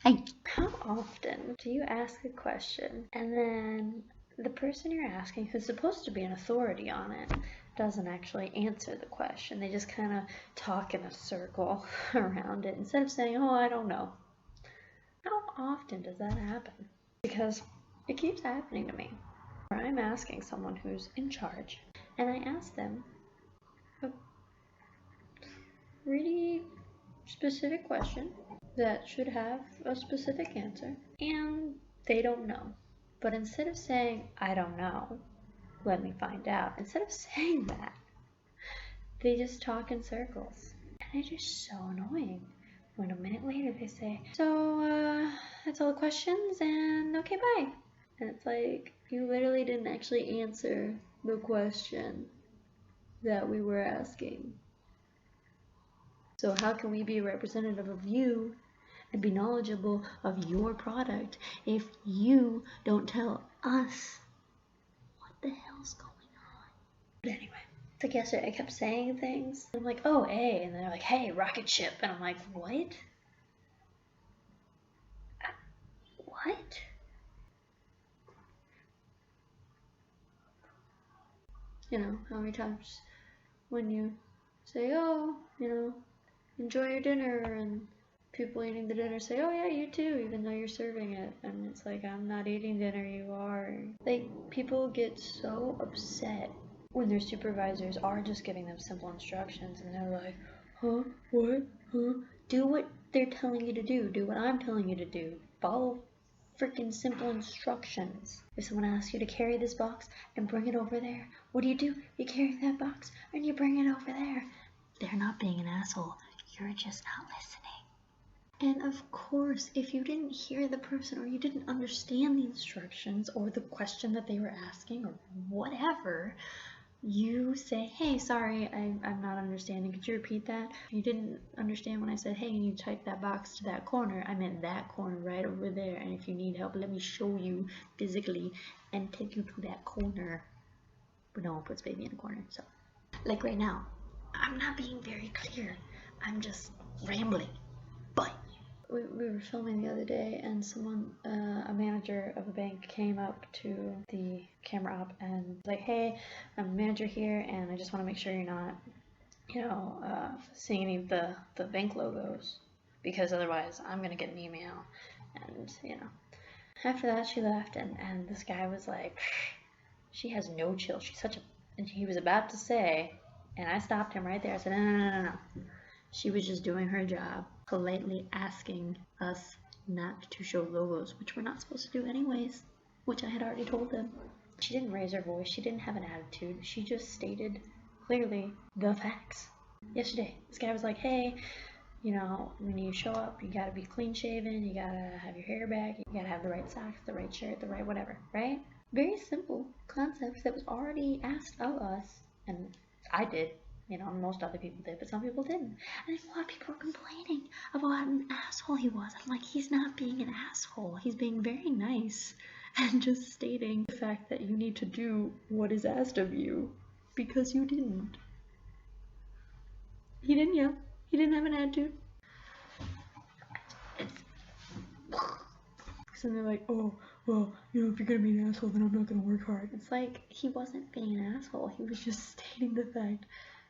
Hey, how often do you ask a question and then the person you're asking, who's supposed to be an authority on it, doesn't actually answer the question? They just kind of talk in a circle around it instead of saying, oh, I don't know. How often does that happen? Because it keeps happening to me. I'm asking someone who's in charge, and I ask them a really specific question that should have a specific answer, and they don't know. But instead of saying, I don't know, let me find out, instead of saying that, they just talk in circles. And it's just so annoying when a minute later they say, so, that's all the questions, and okay, bye. And it's like, you literally didn't actually answer the question that we were asking. So how can we be a representative of you and be knowledgeable of your product if you don't tell us what the hell's going on? But anyway, like yesterday, I kept saying things. I'm like, oh, A, and they're like, hey, rocket ship. And I'm like, what? What? You know, how many times when you say, oh, enjoy your dinner, and people eating the dinner say, oh yeah, you too, even though you're serving it. And it's like, I'm not eating dinner, you are. Like, people get so upset when their supervisors are just giving them simple instructions and they're like, huh, what, huh? Do what they're telling you to do. Do what I'm telling you to do. Follow freaking simple instructions. If someone asks you to carry this box and bring it over there, what do? You carry that box and you bring it over there. They're not being an asshole. You're just not listening. And of course, if you didn't hear the person or you didn't understand the instructions or the question that they were asking or whatever, you say, hey, sorry, I'm not understanding. Could you repeat that? If you didn't understand when I said, hey, you type that box to that corner, I meant that corner right over there. And if you need help, let me show you physically and take you to that corner. But no one puts baby in a corner. So, like right now, I'm not being very clear. I'm just rambling. But we were filming the other day, and someone, a manager of a bank, came up to the camera op and was like, hey, I'm a manager here, and I just want to make sure you're not, seeing any of the bank logos, because otherwise I'm going to get an email. And, after that she left, and this guy was like, she has no chill. She's such a, and he was about to say, and I stopped him right there. I said, no. She was just doing her job, politely asking us not to show logos, which we're not supposed to do anyways, which I had already told them. She didn't raise her voice. She didn't have an attitude. She just stated clearly the facts. Yesterday, this guy was like, hey, when you show up, you gotta be clean shaven, you gotta have your hair back, you gotta have the right socks, the right shirt, the right whatever, right? Very simple concepts that was already asked of us, and I did. Most other people did, but some people didn't. And a lot of people were complaining about what an asshole he was. I'm like, he's not being an asshole. He's being very nice and just stating the fact that you need to do what is asked of you because you didn't. He didn't yell. He didn't have an attitude. So they're like, oh, well, if you're gonna be an asshole, then I'm not gonna work hard. It's like, he wasn't being an asshole. He was just stating the fact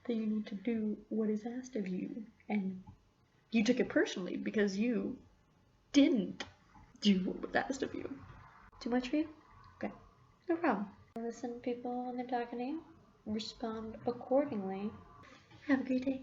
that you need to do what is asked of you. And you took it personally because you didn't do what was asked of you. Too much for you? Okay, no problem. Listen to people when they're talking to you. Respond accordingly. Have a great day.